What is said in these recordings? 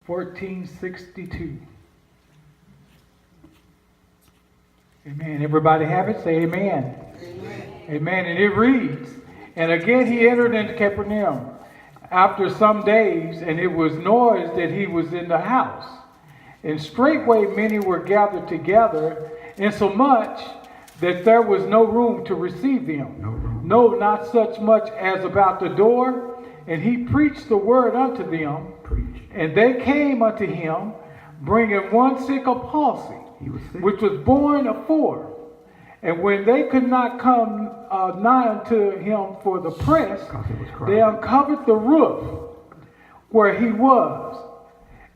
1462. Amen. Everybody have it? Say amen. Amen. Amen. And it reads, "And again he entered into Capernaum after some days, and it was noise that he was in the house. And straightway many were gathered together, insomuch that there was no room to receive them. No, not such much as about the door. And he preached the word unto them. And they came unto him, bringing one sick of palsy, which was born afore. And when they could not come nigh unto him for the press, they uncovered the roof where he was.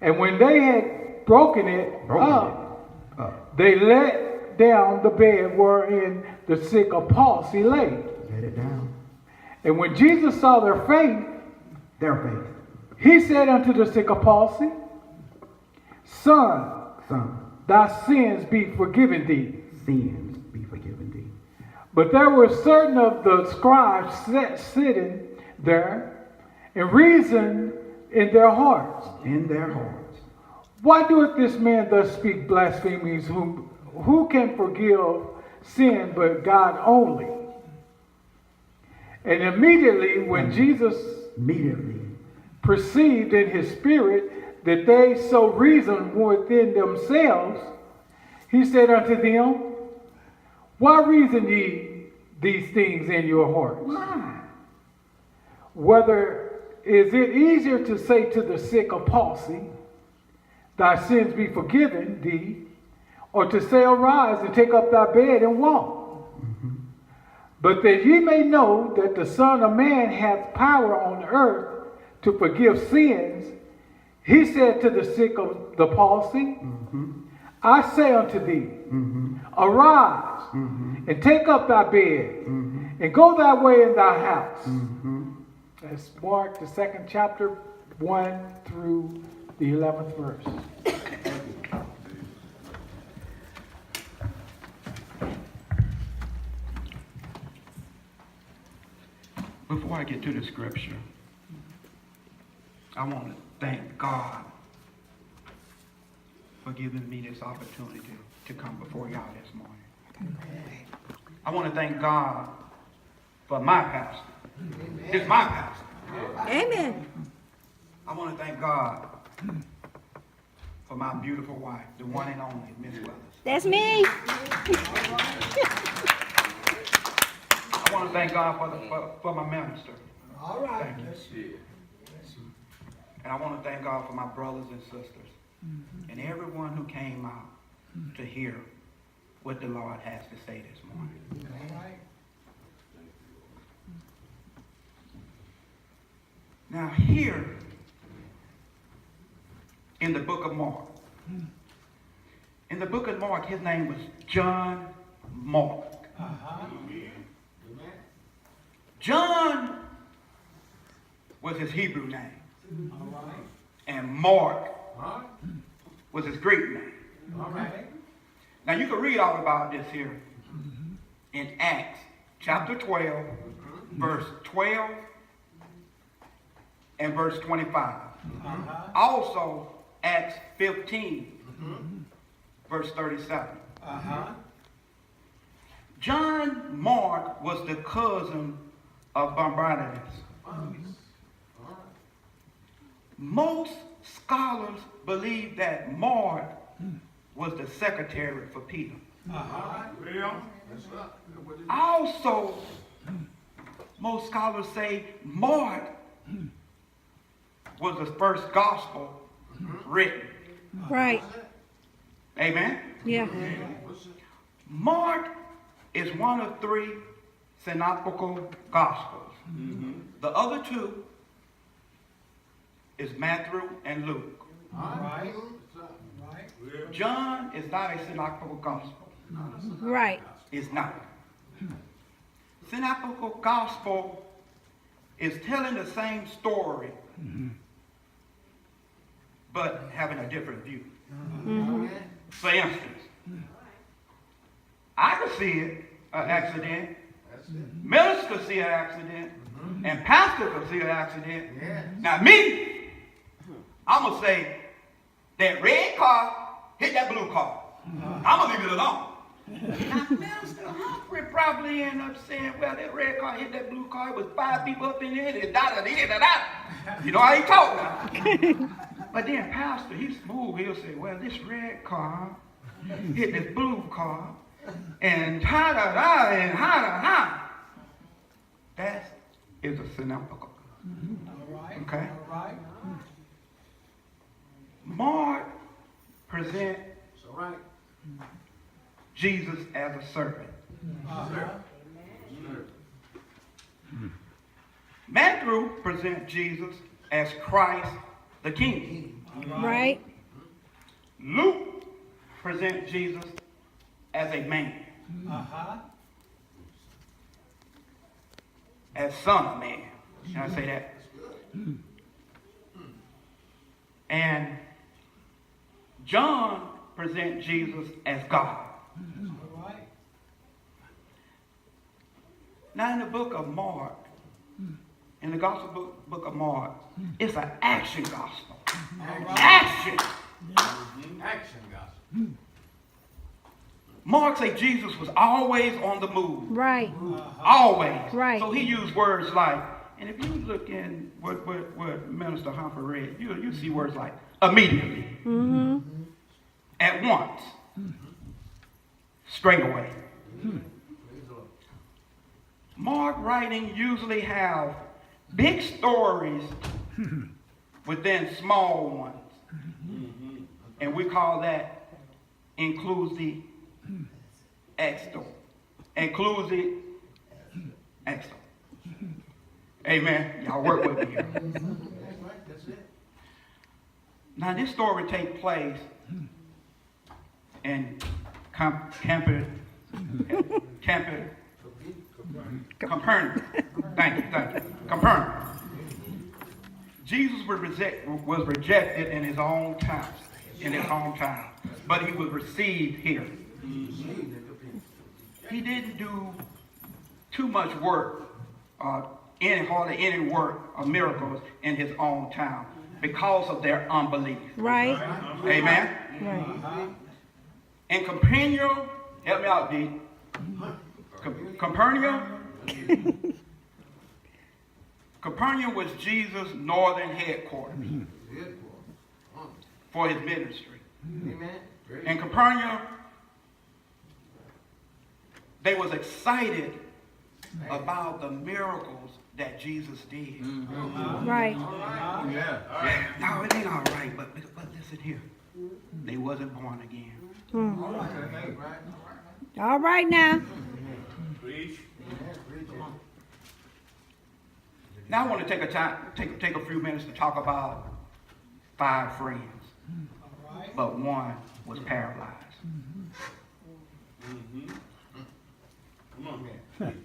And when they had broken it up, they let down the bed wherein the sick of palsy lay. Let it down. And when Jesus saw their faith, he said unto the sick of palsy, Son, thy sins be forgiven thee. Sins be forgiven thee. But there were certain of the scribes sitting there, and reasoned in their hearts. Why doeth this man thus speak blasphemies? Who can forgive sin but God only? And immediately when Jesus perceived in his spirit that they so reasoned within themselves, he said unto them, Why reason ye these things in your hearts? Why? Whether is it easier to say to the sick of palsy, Thy sins be forgiven thee, or to say, Arise and take up thy bed and walk? But that ye may know that the Son of Man hath power on earth to forgive sins, he said to the sick of the palsy, I say unto thee, Arise and take up thy bed and go thy way in thy house. That's Mark, the 2nd chapter, 1 through the 11th verse. Before I get to the scripture, I want to thank God for giving me this opportunity to come before y'all this morning. I want to thank God for my pastor. It's my pastor. Amen. I want to thank God for my beautiful wife, the one and only Miss Wells. That's me. I want to thank God for my minister. All right. Thank you. And I want to thank God for my brothers and sisters and everyone who came out to hear what the Lord has to say this morning. All right. Now here in the book of Mark, his name was John Mark. John was his Hebrew name. And Mark was his Greek name. Now you can read all about this here in Acts chapter 12, verse 12 and verse 25. Also Acts 15, verse 37. John Mark was the cousin of Barnabas. Most scholars believe that Mark was the secretary for Peter. Also, most scholars say Mark was the first gospel written. Right. Amen? Yeah. Mark is one of 3 synoptical gospels. The other 2 is Matthew and Luke. John is not a synoptical gospel. Right. It's not. Synoptical gospel is telling the same story, but having a different view. For instance, I could see an accident, minister see an accident, and pastor could see an accident. Now me, I'm going to say, That red car hit that blue car. I'm going to leave it alone. Now, Minister Humphrey probably ended up saying, well, that red car hit that blue car. It was 5 people up in there. You know how he talk now. But then Pastor, he's smooth. He'll say, well, this red car hit this blue car. And ha-da-da and ha-da-ha. That is a synoptical. Okay? Mark present Jesus as a servant. Matthew present Jesus as Christ the King. Right. Luke present Jesus as a man. As son of man. Can I say that? And John presents Jesus as God. Now in the book of Mark, in the gospel book of Mark, it's an action gospel. Action. Action gospel. Mark say Jesus was always on the move. Right. Always. Right. So he used words like, and if you look in what Minister Humphrey read, you see words like immediately, at once, straight away. Mark writing usually have big stories within small ones. And we call that inclusive extol. Inclusive extol. Amen. Y'all work with me here. Now this story takes place in Capernaum. Thank you. Capernaum. Jesus was rejected in his hometown, but he was received here. He didn't do too much work, hardly any work or miracles in his own town because of their unbelief. Right. Amen. Right. And Capernaum, help me out, D. Capernaum was Jesus' northern headquarters for his ministry. In Capernaum, they was excited about the miracles that Jesus did. Right. Yeah. No, it ain't all right, but listen here. They wasn't born again. All right now. Now I want to take a few minutes to talk about 5 friends, but one was paralyzed.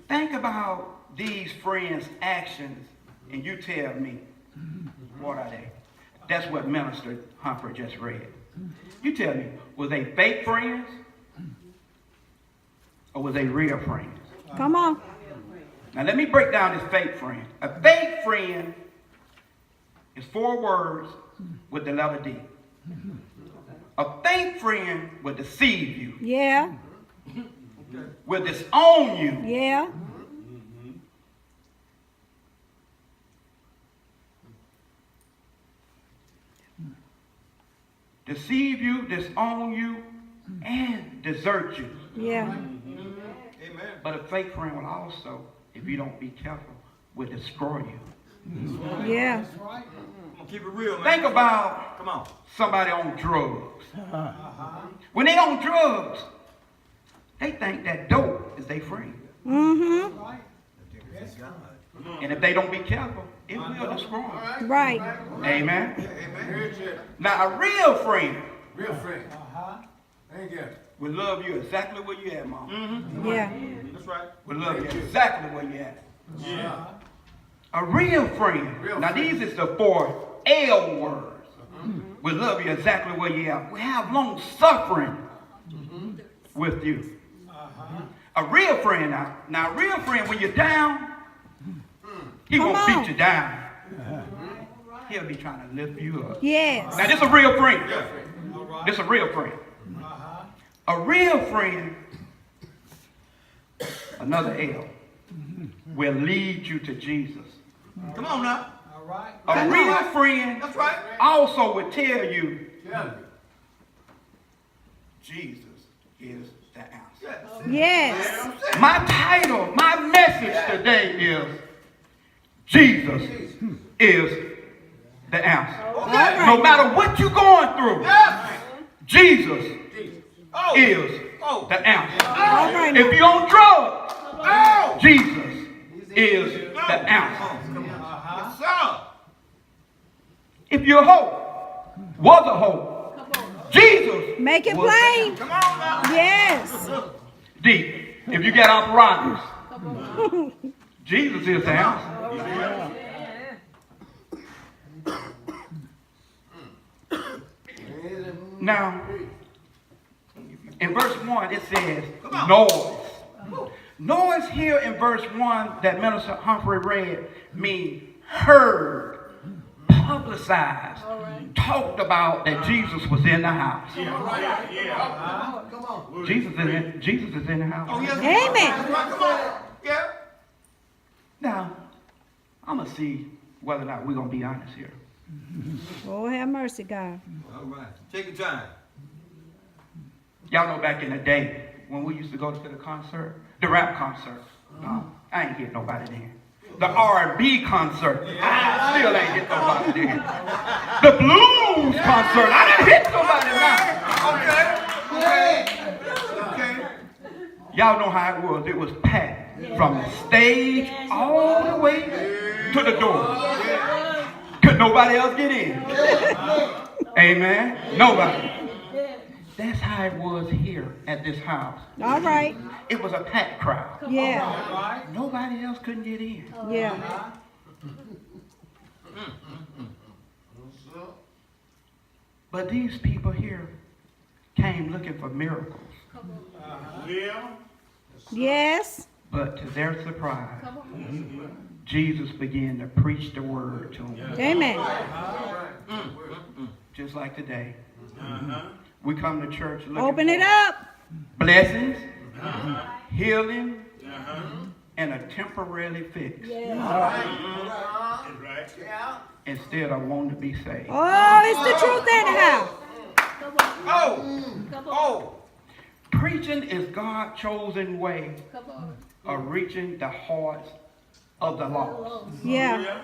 Think about these friends' actions, and you tell me, what are they? That's what Minister Humphrey just read. You tell me, were they fake friends, or were they real friends? Come on. Now let me break down this fake friend. A fake friend is 4 words with the letter D. A fake friend will deceive you, Yeah. will disown you, Yeah. deceive you, disown you, and desert you. Yeah. But a fake friend will also, if you don't be careful, will destroy you. Yeah. Keep it real, man. Think about Come on. somebody on drugs. When they on drugs, they think that dope is their friend. Mm-hmm. And if they don't be careful, it will destroy them. Right. Amen. Now a real friend Real friend. Thank you. will love you exactly where you at, Mom. Yeah. That's right. Will love you exactly where you at. Yeah. A real friend. Now these is the 4 L words. Will love you exactly where you at. We have long suffering with you. A real friend now a real friend, when you're down, he Come won't on. beat you down. He'll be trying to lift you up. Yes. Now this is a real friend. This a real friend. A real friend, another L, will lead you to Jesus. Come on now. All right. A real friend That's right. also will tell you Yeah. Jesus is the answer. Yes. My title, my message today is Jesus is the answer. Okay. No matter what you're going through, Yes. Jesus Oh. is Oh. the answer. All right If now. you're on drugs, Oh. Jesus is the answer. Yes, sir. If your hope was a hope, Jesus Make it was the plain. answer. Come on now. Yes. D, if you got arthritis, Jesus is the answer. Now, in verse 1, it says noise. Noise here in verse 1 that Minister Humphrey read means heard, publicized, talked about that Jesus was in the house. Jesus is in the house. Oh, yes. Amen. That's right. Come on. Yeah. Now, I'm going to see whether or not we're going to be honest here. Oh, have mercy, God. All right. Take your time. Y'all know back in the day when we used to go to the concert, the rap concert. No, I ain't hit nobody then. The R&B concert, I still ain't hit nobody then. The blues concert, I didn't hit nobody now. Okay. Y'all know how it was. It was packed from the stage all the way to the door. Could nobody else get in? Amen. Nobody. That's how it was here at this house. All right. It was a packed crowd. Yeah. Nobody else couldn't get in. Yeah. But these people here came looking for miracles. Yes. But to their surprise, Jesus began to preach the word to them. Amen. Just like today. We come to church looking Open for it up. blessings, healing, and a temporary fix. Instead of wanting to be saved. Oh, it's the truth in the house. Oh. Preaching is God's chosen way of reaching the hearts of the lost Yeah.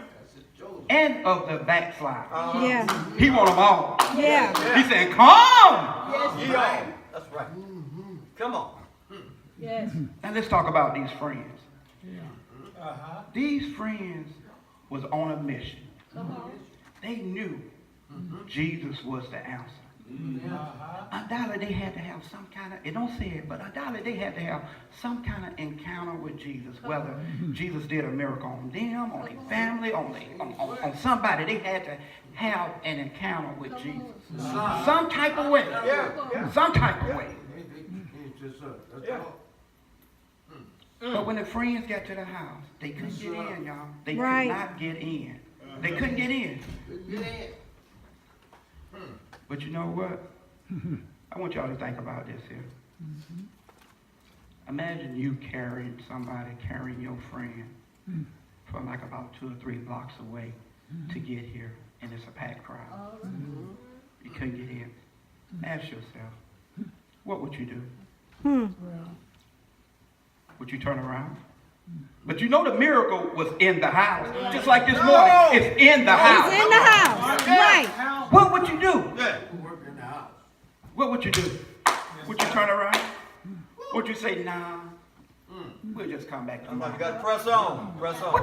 and of the backslider. Yeah. He want them all. Yeah. He said, come. Yeah. That's right. Come on. Now let's talk about these friends. These friends was on a mission. They knew Jesus was the answer. Undoubtedly they had to have some kind of, it don't say it, but undoubtedly they had to have some kind of encounter with Jesus. Whether Jesus did a miracle on them, on their family, on somebody, they had to have an encounter with Jesus. Some type of way. Some type of way. But when the friends got to the house, they couldn't get in, y'all. They Right. could not get in. They couldn't get in. But you know what? I want y'all to think about this here. Imagine you carrying your friend from like about 2 or 3 blocks away to get here, and it's a packed crowd. You couldn't get in. Ask yourself, what would you do? Would you turn around? But you know the miracle was in the house. Just like this morning, it's in the house. It's in the house. Right. What would you do? Yeah. What would you do? Would you turn around? Would you say, nah, we'll just come back You tomorrow? got to press on. Press on.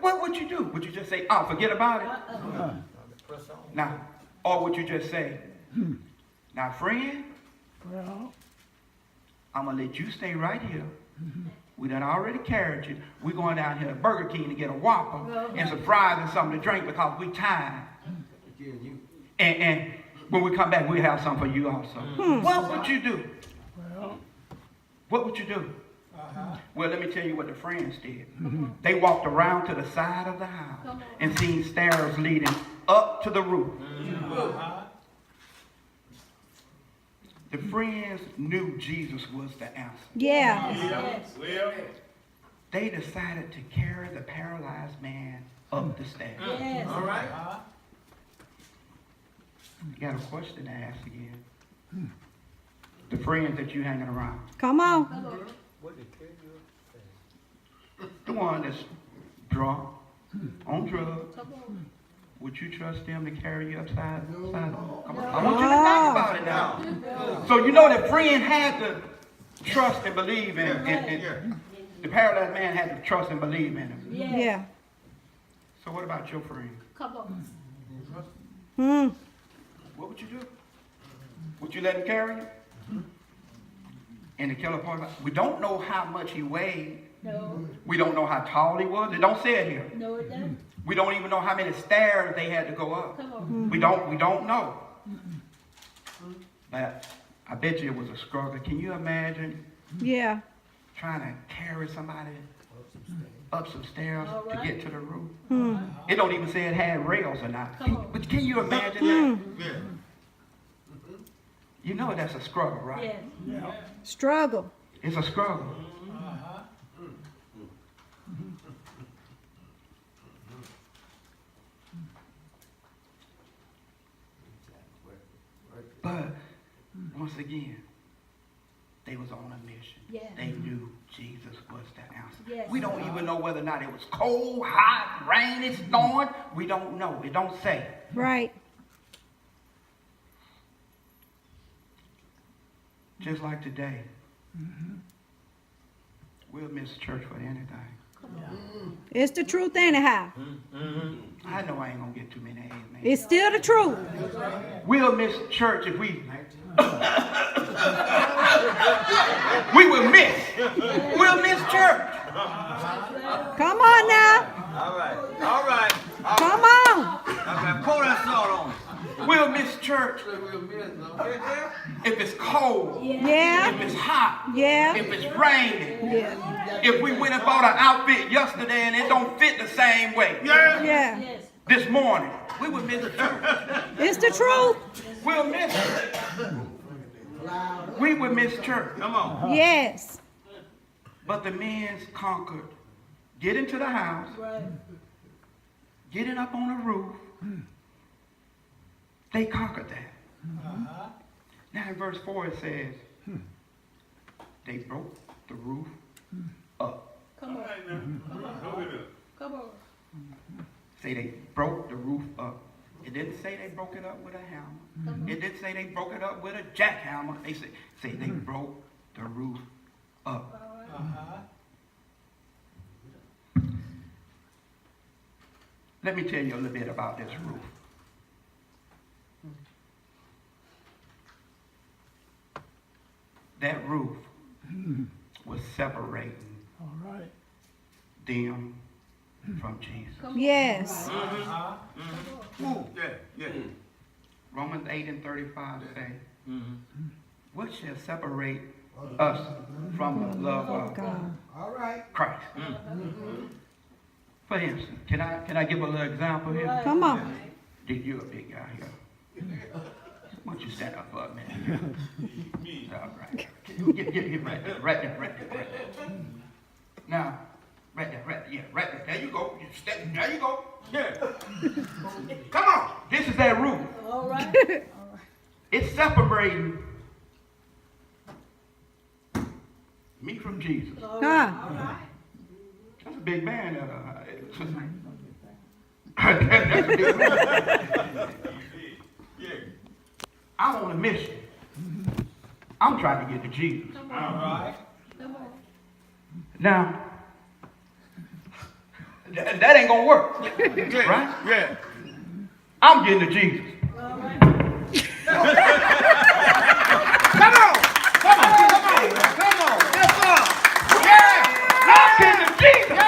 What would you do? Would you just say, oh, forget about it? Press on. Now, or would you just say, now, friend, I'm going to let you stay right here. We done already carried you. We're going down here to Burger King to get a Whopper and some fries and something to drink because we tired. And when we come back, we'll have something for you also. What would you do? What would you do? Well, let me tell you what the friends did. They walked around to the side of the house and seen stairs leading up to the roof. The friends knew Jesus was the answer. Yeah. They decided to carry the paralyzed man up the stairs. All right. You got a question to ask again. The friends that you hanging around. Come on. What did carry you up? The one that's drunk, on drugs. Would you trust them to carry you upside down? Come on. I want you to think about it now. So you know that friend had to trust and believe in the paralyzed man had to trust and believe in him. Yeah. So what about your friend? Hmm. What would you do? Would you let him carry you? And the killer part, we don't know how much he weighed. No, We don't know how tall he was. It don't say it here. no, it doesn't. We don't even know how many stairs they had to go up. Come on. We don't know. But I bet you it was a struggle. Can you imagine Yeah. trying to carry somebody up some stairs All to right. get to the roof? Hmm. It don't even say it had rails or not. Come on. But can you imagine that? Yeah. You know that's a struggle, right? Yes. Struggle. It's a struggle. But once again, they was on a mission. Yes. They knew Jesus was the answer. Yes. We don't even know whether or not it was cold, hot, rainy, storm. We don't know. It don't say. Right. Just like today, we'll miss church for anything. It's the truth anyhow. I know I ain't gonna get too many amen. It's still the truth. We'll miss church if we we will miss. We'll miss church. Come on now. All right. All right. Come on. Okay, pour that salt on it. We'll miss church if it's cold, Yeah. if it's hot, Yeah. if it's raining. Yeah. If we went and bought an outfit yesterday and it don't fit the same way Yeah. Yes. this morning, we would miss church. It's the truth. We'll miss it. We would miss church. Come on. Yes. But the men's conquered. Getting to the house, Right. getting up on the roof. They conquered that. Now in verse 4 it says, they broke the roof up. Come on. Come on. Say they broke the roof up. It didn't say they broke it up with a hammer. It didn't say they broke it up with a jackhammer. They say they broke the roof up. Let me tell you a little bit about this roof. That roof was separating them from Jesus. Yes. Ooh, yeah. Romans 8:35 say, what shall separate us from the love of God. Christ? For instance, can I give a little example here? Come on. You're a big guy here. Why don't you stand up for a minute? All right. Get right there. Now, right there. There you go. You step. There you go. Yeah. Come on. This is that roof. All right. It's separating me from Jesus. Huh. That's a big man. That's a big man. I'm on a mission. I'm trying to get to Jesus. Come on. Come on. Now, that ain't gonna work, right? Yeah. I'm getting to Jesus. All right. Come on! Yes, sir! Yeah! I'm getting to Jesus!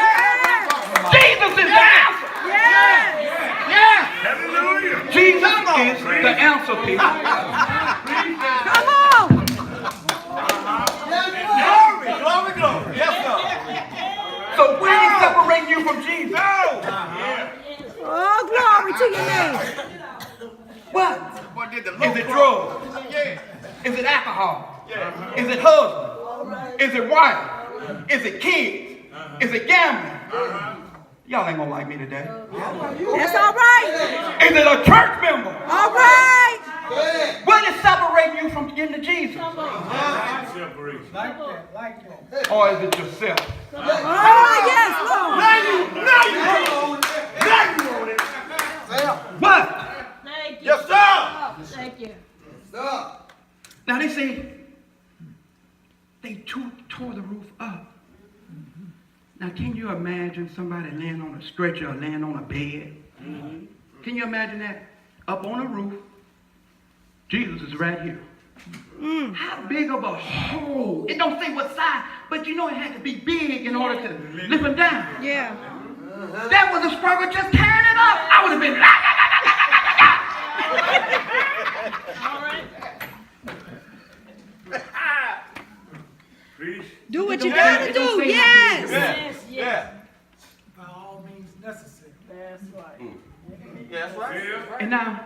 Jesus is the answer! Yeah! Hallelujah! Jesus is the answer, people. Come on. Glory. Yes, sir. So when he separating you from Jesus? Oh, glory to your name. What? What did the Is it drugs? Yeah. Is it alcohol? Is it husband? Is it wife? Is it kids? Is it gambling? Y'all ain't gonna like me today. That's all right. Is it a church member? All right. What is separating you from getting to Jesus? Separation. Like that. Or is it yourself? Oh, yes, Lord. Now you on it. What? Thank you. Yes, sir. Thank you. Now they say they tore the roof up. Now can you imagine somebody laying on a stretcher or laying on a bed? Can you imagine that? Up on a roof, Jesus is right here. How big of a hole? It don't say what size, but you know it had to be big in order to lift him down. Yeah. That was a struggle just carrying it up. I would have been la la la la la la la la. All right. Preach. Do what you It gotta don't do. say Yes. Yes, yes. By all means necessary. That's right. Yeah. And now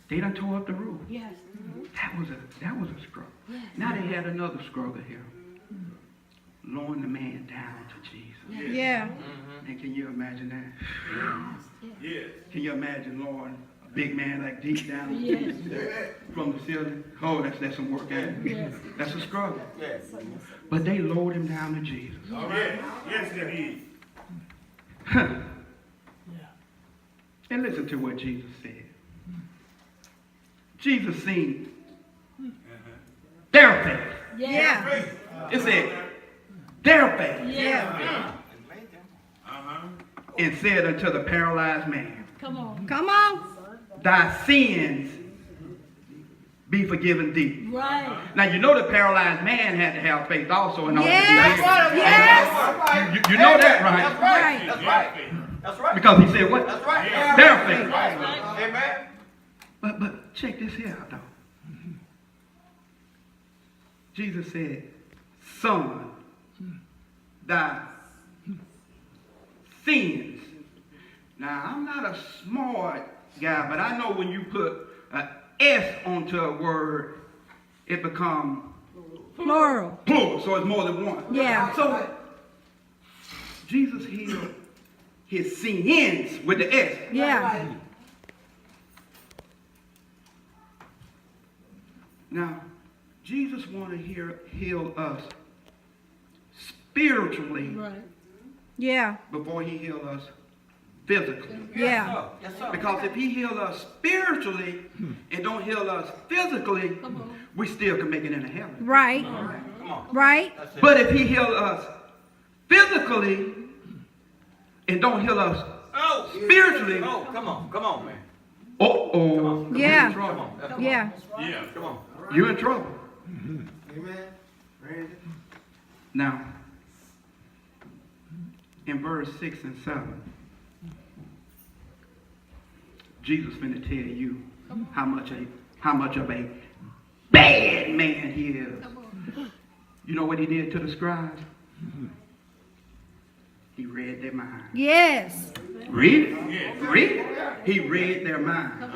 they done tore up the roof. Yes. That was a struggle. Now they had another struggle here. Lowering the man down to Jesus. Yeah. And can you imagine that? Yes. Can you imagine lowering a big man like deep down Yes. from the ceiling? Oh, that's some work, ain't it? Yes. That's a struggle. But they lowered him down to Jesus. Yes. Yes, indeed. And listen to what Jesus said. Jesus seen their faith. Yeah. It said, their faith. Yeah. And said unto the paralyzed man, Come on. Come on. thy sins be forgiven thee. Right. Now you know the paralyzed man had to have faith also in order Yes. to be healed. Yes. You know that, right? Right. That's right. That's right. Because he said what? That's right. Their faith. Amen. But check this here out though. Jesus said, son, thy sins. Now I'm not a smart guy, but I know when you put an S onto a word, it becomes Plural. plural, so it's more than one. Yeah. So Jesus healed his sins with the S. Yeah. Now, Jesus wanted to heal us spiritually Right. Yeah. before he healed us physically. Yeah. Because if he healed us spiritually and don't heal us physically, we still can make it into heaven. Right. Right. But if he healed us physically and don't heal us spiritually, Come on, man. uh-oh, Yeah. you're in trouble. Yeah. Yeah. Come on. You're in trouble. Amen. Now, in verse 6 and 7, Jesus finna tell you how much of a bad man he is. You know what he did to the scribes? He read their mind. Yes. Read it. Read it. He read their mind.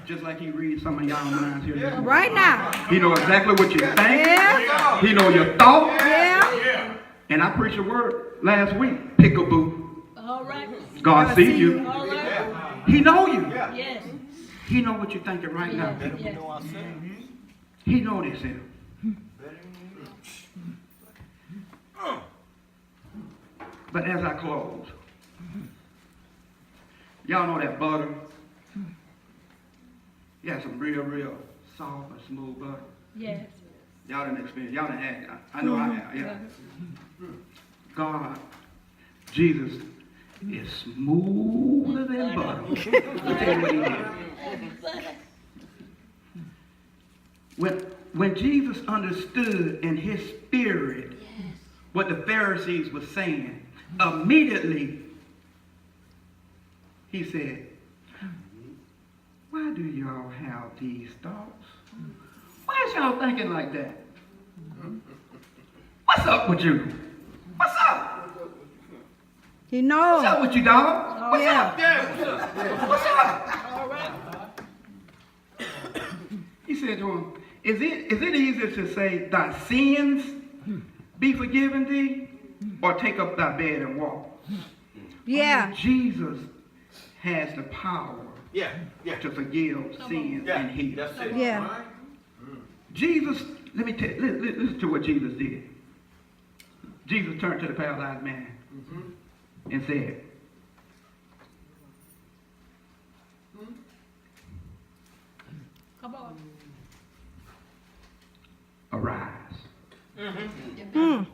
Just like he reads some of y'all minds here. Right now. He know exactly what you think. Yeah. He know your thoughts. Yeah. Yeah. And I preached a word last week. Peekaboo. All right. God see you. All right. He know you. Yes. He know what you're thinking right now. Yes. He know this here. But as I close, y'all know that butter? Yeah, some real soft and smooth butter. Yes. Y'all didn't experience. Y'all didn't have it. I know I have. Yeah. God, Jesus is smoother than butter. Let me tell you what he did. When Jesus understood in his spirit what the Pharisees were saying, immediately he said, why do y'all have these thoughts? Why is y'all thinking like that? What's up with you? What's up? He What's knows. up with you, dog? What's Yeah. up? What's up? All right. He said to him, Is it easier to say thy sins be forgiven thee, or take up thy bed and walk? Yeah. Jesus has the power Yeah, yeah. to forgive sins Yeah, and heal. that's it. Yeah. Jesus, let me tell you, listen to what Jesus did. Jesus turned to the paralyzed man and said, Come on. arise, Mm.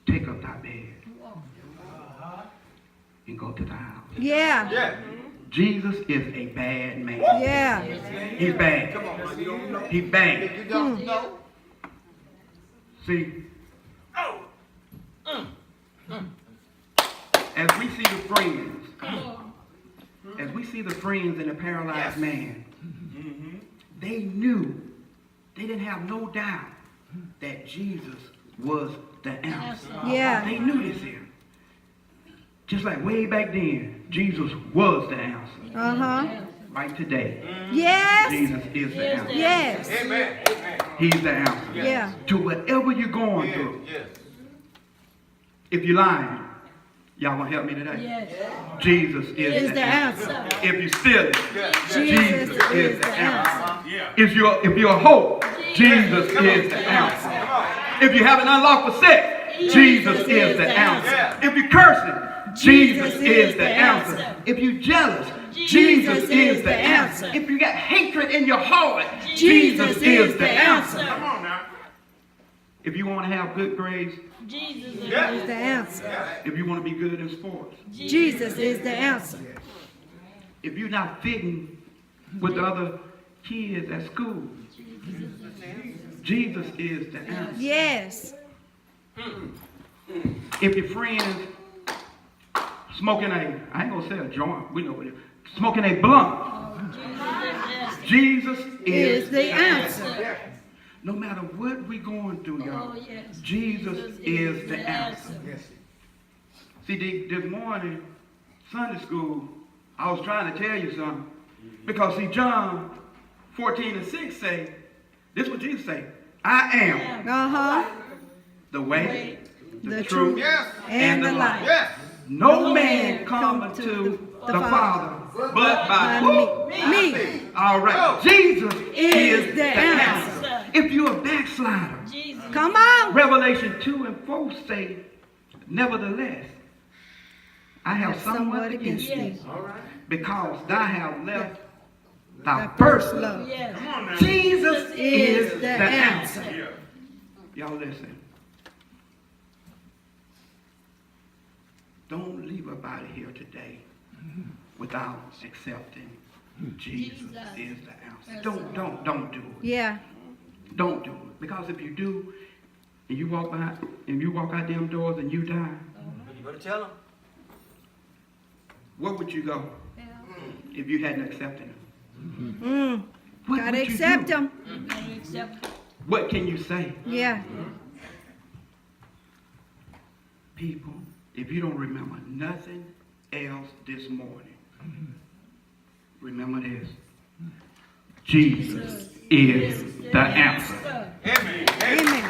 take up thy bed, and go to the house. Yeah. Yeah. Jesus is a bad man. Yeah. He's bad. Come on, man. You don't know. He's bad. You don't know. See, as we see the friends, as we see the friends in the paralyzed man, they knew, they didn't have no doubt that Jesus was the answer. Yeah. They knew this here. Just like way back then, Jesus was the answer. Uh-huh. Right today, Yes. Jesus is the answer. Yes. Amen. Amen. He's the answer. Yeah. To whatever you're going through. Yes. If you're lying, y'all want to help me today? Yes. Jesus is, Is the answer. If you steal it, Jesus is the answer. Yeah. if you're a hope, Jesus is the answer. If you're having unlawful sex, Jesus is the answer. If you're cursing, Jesus is the answer. If you're jealous, Jesus is the answer. If you got hatred in your heart, Jesus is the answer. Come on now. If you want to have good grades, Jesus is Is the answer. if you want to be good in sports, Jesus is the answer. if you're not fitting with the other kids at school, Jesus is the answer. Yes. If your friends smoking I ain't gonna say a joint, we know what it is, smoking a blunt, Jesus Is is the answer. no matter what we're going through, y'all, Oh, yes. Jesus is the answer. See, this morning, Sunday school, I was trying to tell you something. Because see, John 14:6 say, this is what Jesus say, I am Uh-huh. the way, The truth, truth Yes. and the light. Yes. no man cometh to the Father but by who? Me. All right. Jesus Is the answer. If you're a backslider, Jesus. Come on. Revelation 2:4 say, nevertheless, I have somewhat against thee, because thou have left thy first love. Yes. Come on now. Jesus is the the answer. answer. Yeah. Y'all listen. Don't leave up out of here today without accepting Jesus is the answer. Don't do it. Yeah. Don't do it. Because if you do, and you walk out them doors and you die, You better tell him. where would you go if you hadn't accepted him? Mm. What Gotta would you accept do? him. Gotta accept it. What can you say? Yeah. People, if you don't remember nothing else this morning, remember this. Jesus is the answer. Amen. Amen.